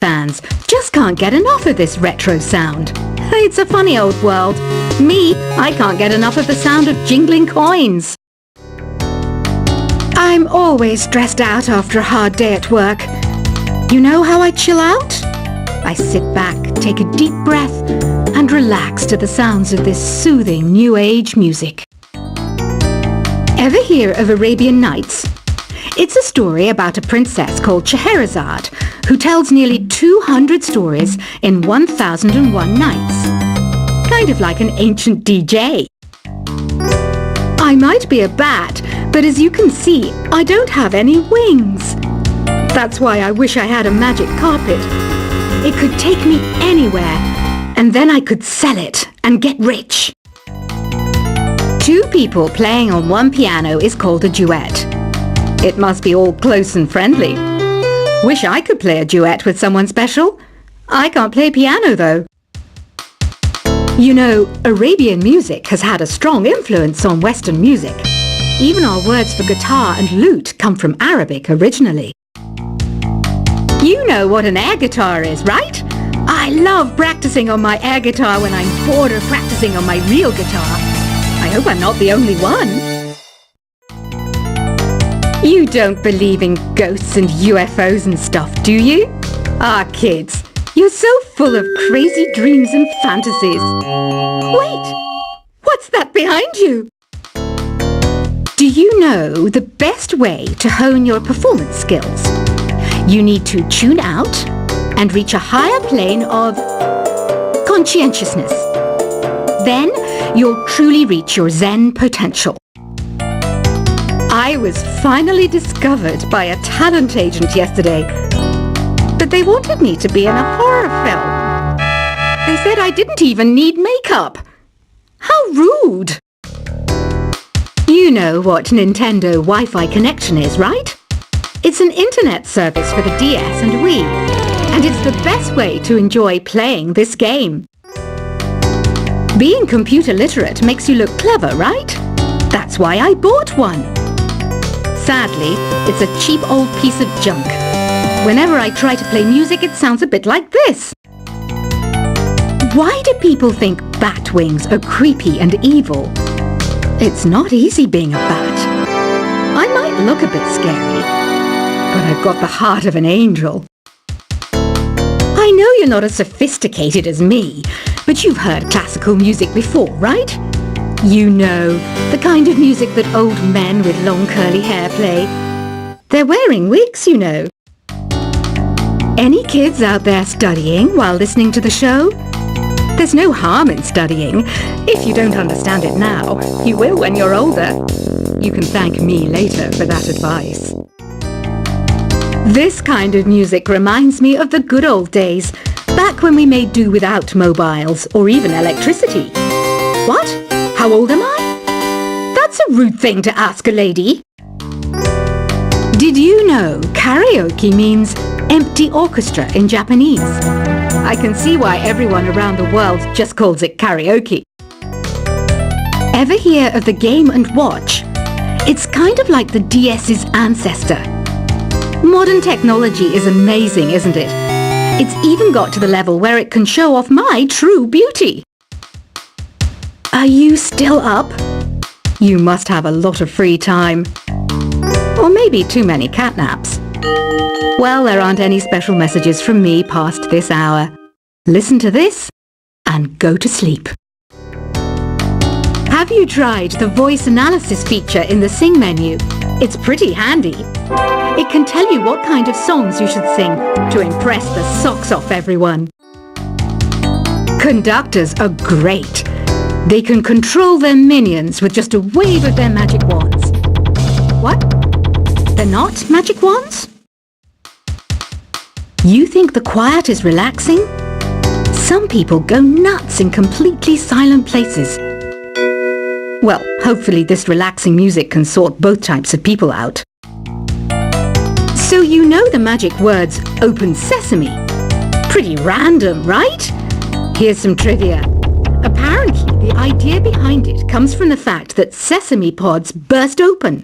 fans just can't get enough of this retro sound. It's a funny old world. Me, I can't get enough of the sound of jingling coins. I'm always stressed out after a hard day at work. You know how I chill out? I sit back, take a deep breath, and relax to the sounds of this soothing New Age music. Ever hear of Arabian Nights? It's a story about a princess called Scheherazade, who tells nearly 200 stories in 1001 nights. Kind of like an ancient DJ. I might be a bat, but as you can see, I don't have any wings. That's why I wish I had a magic carpet. It could take me anywhere, and then I could sell it and get rich. Two people playing on one piano is called a duet. It must be all close and friendly. Wish I could play a duet with someone special. I can't play piano though. You know, Arabian music has had a strong influence on Western music. Even our words for guitar and lute come from Arabic originally. You know what an air guitar is, right? I love practicing on my air guitar when I'm bored of practicing on my real guitar. I hope I'm not the only one. You don't believe in ghosts and UFOs and stuff, do you? Ah, kids, you're so full of crazy dreams and fantasies. Wait, what's that behind you? Do you know the best way to hone your performance skills? You need to tune out and reach a higher plane of conscientiousness. Then you'll truly reach your Zen potential. I was finally discovered by a talent agent yesterday, but they wanted me to be in a horror film. They said I didn't even need makeup. How rude! You know what Nintendo Wi-Fi connection is, right? It's an internet service for the DS and Wii, and it's the best way to enjoy playing this game. Being computer literate makes you look clever, right? That's why I bought one. Sadly, it's a cheap old piece of junk. Whenever I try to play music, it sounds a bit like this. Why do people think bat wings are creepy and evil? It's not easy being a bat. I might look a bit scary, but I've got the heart of an angel. I know you're not as sophisticated as me, but you've heard classical music before, right? You know, the kind of music that old men with long curly hair play. They're wearing wigs, you know. Any kids out there studying while listening to the show? There's no harm in studying. If you don't understand it now, you will when you're older. You can thank me later for that advice. This kind of music reminds me of the good old days, back when we made do without mobiles or even electricity. What? How old am I? That's a rude thing to ask a lady. Did you know karaoke means empty orchestra in Japanese? I can see why everyone around the world just calls it karaoke. Ever hear of the Game & Watch? It's kind of like the DS's ancestor. Modern technology is amazing, isn't it? It's even got to the level where it can show off my true beauty. Are you still up? You must have a lot of free time. Or maybe too many catnaps. Well, there aren't any special messages from me past this hour. Listen to this and go to sleep. Have you tried the voice analysis feature in the Sing menu? It's pretty handy. It can tell you what kind of songs you should sing to impress the socks off everyone. Conductors are great. They can control their minions with just a wave of their magic wands. What? They're not magic wands? You think the quiet is relaxing? Some people go nuts in completely silent places. Well, hopefully this relaxing music can sort both types of people out. So you know the magic words "Open Sesame." Pretty random, right? Here's some trivia. Apparently, the idea behind it comes from the fact that sesame pods burst open.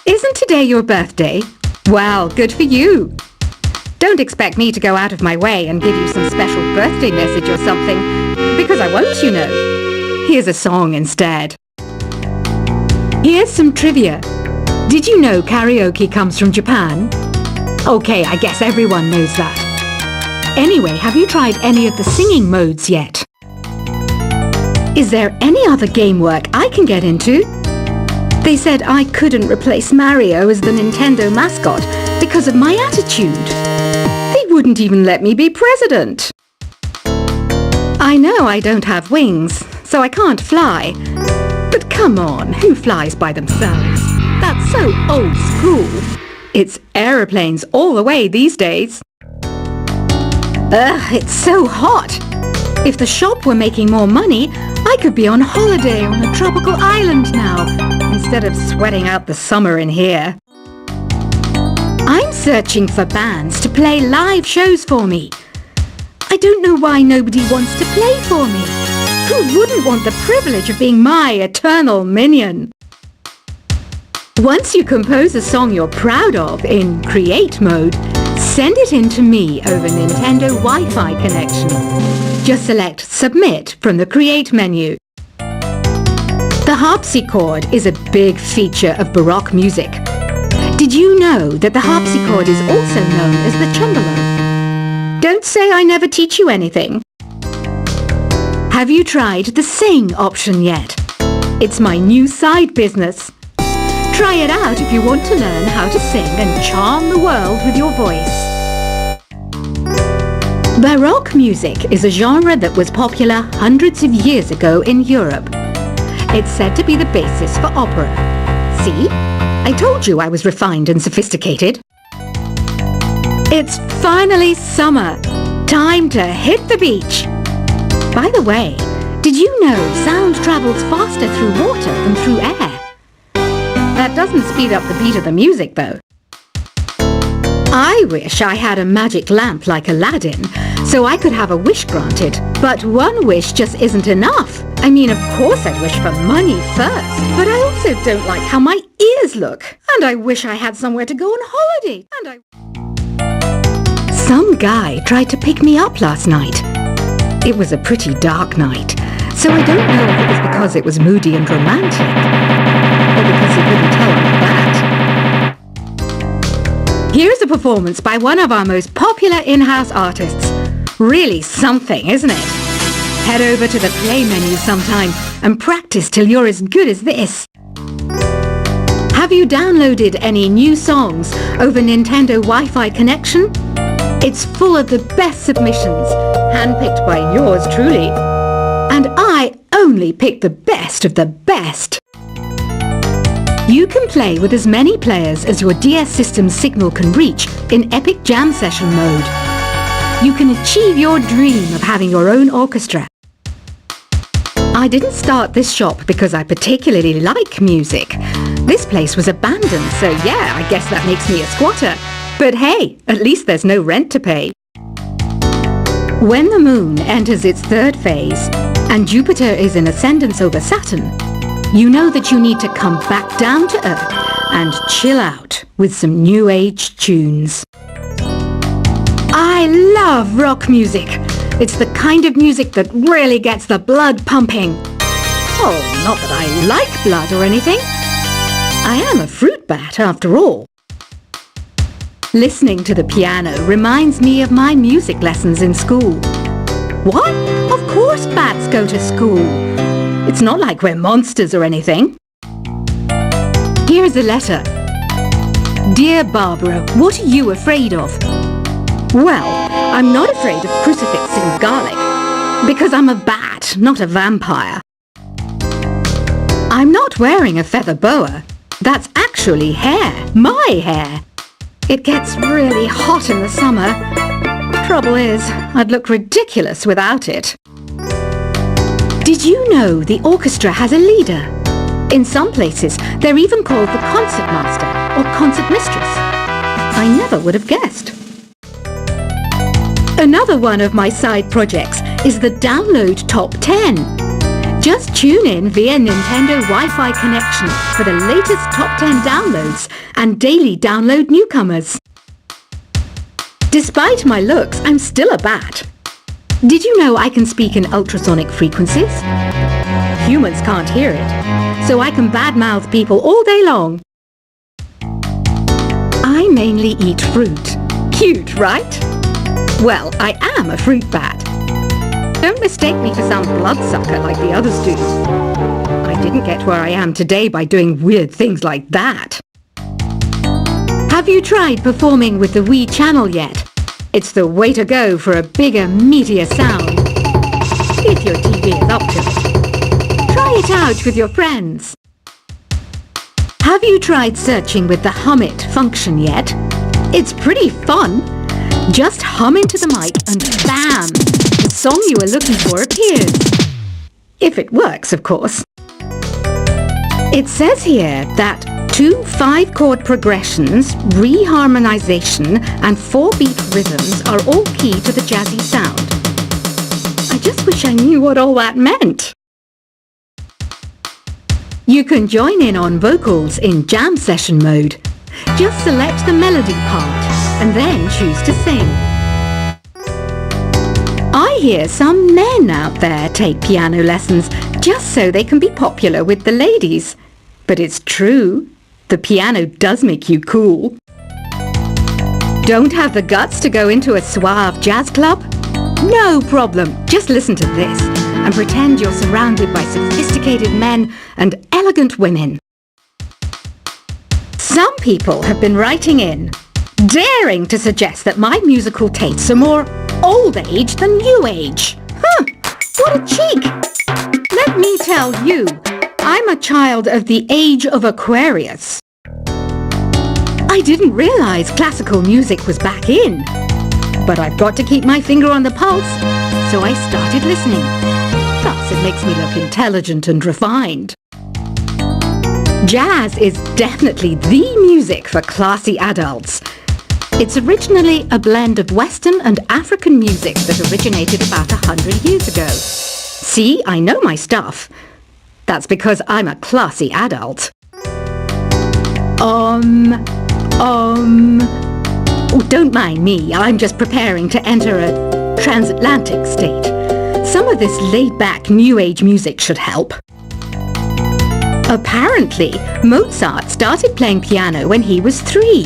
Isn't today your birthday? Well, good for you. Don't expect me to go out of my way and give you some special birthday message or something, because I won't, you know. Here's a song instead. Here's some trivia. Did you know karaoke comes from Japan? Okay, I guess everyone knows that. Anyway, have you tried any of the singing modes yet? Is there any other game work I can get into? They said I couldn't replace Mario as the Nintendo mascot because of my attitude. They wouldn't even let me be president. I know I don't have wings, so I can't fly. But come on, who flies by themselves? That's so old school. It's aeroplanes all the way these days. Ugh, it's so hot. If the shop were making more money, I could be on holiday on a tropical island now, instead of sweating out the summer in here. I'm searching for bands to play live shows for me. I don't know why nobody wants to play for me. Who wouldn't want the privilege of being my eternal minion? Once you compose a song you're proud of in Create mode, send it in to me over Nintendo Wi-Fi connection. Just select Submit from the Create menu. The harpsichord is a big feature of Baroque music. Did you know that the harpsichord is also known as the cembalo? Don't say I never teach you anything. Have you tried the Sing option yet? It's my new side business. Try it out if you want to learn how to sing and charm the world with your voice. Baroque music is a genre that was popular hundreds of years ago in Europe. It's said to be the basis for opera. See? I told you I was refined and sophisticated. It's finally summer. Time to hit the beach. By the way, did you know sound travels faster through water than through air? That doesn't speed up the beat of the music, though. I wish I had a magic lamp like Aladdin, so I could have a wish granted. But one wish just isn't enough. I mean, of course I'd wish for money first, but I also don't like how my ears look. And I wish I had somewhere to go on holiday. Some guy tried to pick me up last night. It was a pretty dark night, so I don't know if it was because it was moody and romantic, or because he couldn't tell I'm that. Here's a performance by one of our most popular in-house artists. Really something, isn't it? Head over to the play menu sometime and practice till you're as good as this. Have you downloaded any new songs over Nintendo Wi-Fi connection? It's full of the best submissions, handpicked by yours truly. And I only pick the best of the best. You can play with as many players as your DS system's signal can reach in Epic Jam Session mode. You can achieve your dream of having your own orchestra. I didn't start this shop because I particularly like music. This place was abandoned, so yeah, I guess that makes me a squatter. But hey, at least there's no rent to pay. When the moon enters its third phase and Jupiter is in ascendance over Saturn, you know that you need to come back down to Earth and chill out with some new age tunes. I love rock music. It's the kind of music that really gets the blood pumping. Oh, not that I like blood or anything. I am a fruit bat after all. Listening to the piano reminds me of my music lessons in school. What? Of course bats go to school. It's not like we're monsters or anything. Here's a letter. Dear Barbara, what are you afraid of? Well, I'm not afraid of crucifix and garlic, because I'm a bat, not a vampire. I'm not wearing a feather boa. That's actually hair, my hair. It gets really hot in the summer. Trouble is, I'd look ridiculous without it. Did you know the orchestra has a leader? In some places, they're even called the concert master or concert mistress. I never would have guessed. Another one of my side projects is the Download Top 10. Just tune in via Nintendo Wi-Fi connection for the latest top 10 downloads and daily download newcomers. Despite my looks, I'm still a bat. Did you know I can speak in ultrasonic frequencies? Humans can't hear it, so I can badmouth people all day long. I mainly eat fruit. Cute, right? Well, I am a fruit bat. Don't mistake me for some bloodsucker like the others do. I didn't get where I am today by doing weird things like that. Have you tried performing with the Wii channel yet? It's the way to go for a bigger, meatier sound. If your TV is up to it. Try it out with your friends. Have you tried searching with the Hum It function yet? It's pretty fun. Just hum into the mic and bam! The song you were looking for appears. If it works, of course. It says here that 2 5-chord progressions, reharmonization, and 4-beat rhythms are all key to the jazzy sound. I just wish I knew what all that meant. You can join in on vocals in jam session mode. Just select the melody part and then choose to sing. I hear some men out there take piano lessons just so they can be popular with the ladies. But it's true, the piano does make you cool. Don't have the guts to go into a suave jazz club? No problem, just listen to this and pretend you're surrounded by sophisticated men and elegant women. Some people have been writing in, daring to suggest that my musical tastes are more old age than new age. Huh, what a cheek! Let me tell you, I'm a child of the age of Aquarius. I didn't realize classical music was back in, but I've got to keep my finger on the pulse, so I started listening. Plus, it makes me look intelligent and refined. Jazz is definitely the music for classy adults. It's originally a blend of Western and African music that originated about 100 years ago. See, I know my stuff. That's because I'm a classy adult. Oh, don't mind me. I'm just preparing to enter a transatlantic state. Some of this laid-back New Age music should help. Apparently, Mozart started playing piano when he was 3.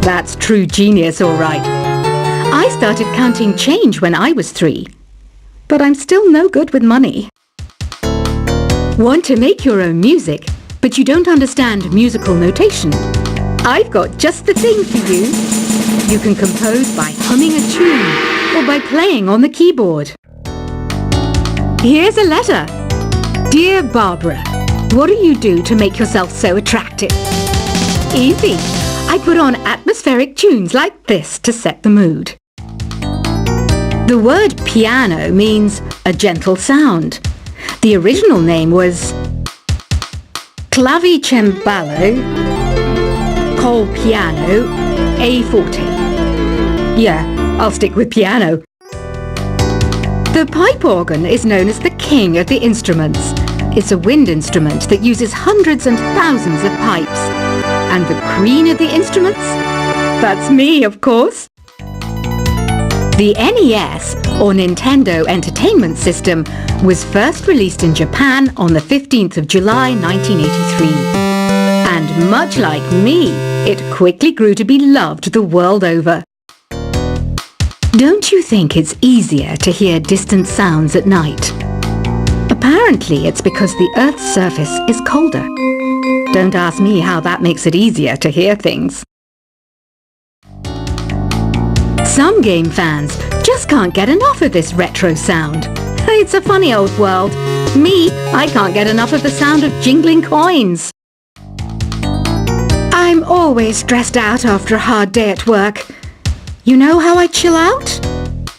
That's true genius, all right. I started counting change when I was 3. But I'm still no good with money. Want to make your own music, but you don't understand musical notation? I've got just the thing for you. You can compose by humming a tune or by playing on the keyboard. Here's a letter. Dear Barbara, what do you do to make yourself so attractive? Easy. I put on atmospheric tunes like this to set the mood. The word piano means a gentle sound. The original name was clavicembalo col piano A forte. Yeah, I'll stick with piano. The pipe organ is known as the king of the instruments. It's a wind instrument that uses hundreds and thousands of pipes. And the queen of the instruments? That's me, of course. The NES, or Nintendo Entertainment System, was first released in Japan on the 15th of July 1983. And much like me, it quickly grew to be loved the world over. Don't you think it's easier to hear distant sounds at night? Apparently, it's because the Earth's surface is colder. Don't ask me how that makes it easier to hear things. Some game fans just can't get enough of this retro sound. It's a funny old world. Me, I can't get enough of the sound of jingling coins. I'm always stressed out after a hard day at work. You know how I chill out?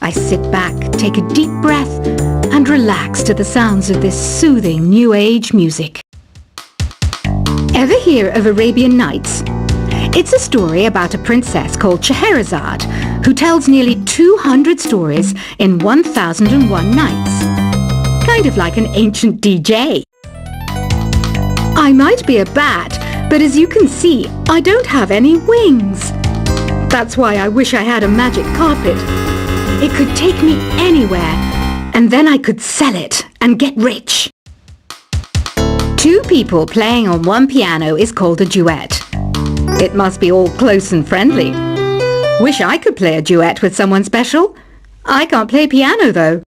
I sit back, take a deep breath, and relax to the sounds of this soothing New Age music. Ever hear of Arabian Nights? It's a story about a princess called Scheherazade, who tells nearly 200 stories in 1001 nights. Kind of like an ancient DJ. I might be a bat, but as you can see, I don't have any wings. That's why I wish I had a magic carpet. It could take me anywhere, and then I could sell it and get rich. Two people playing on one piano is called a duet. It must be all close and friendly. Wish I could play a duet with someone special. I can't play piano though.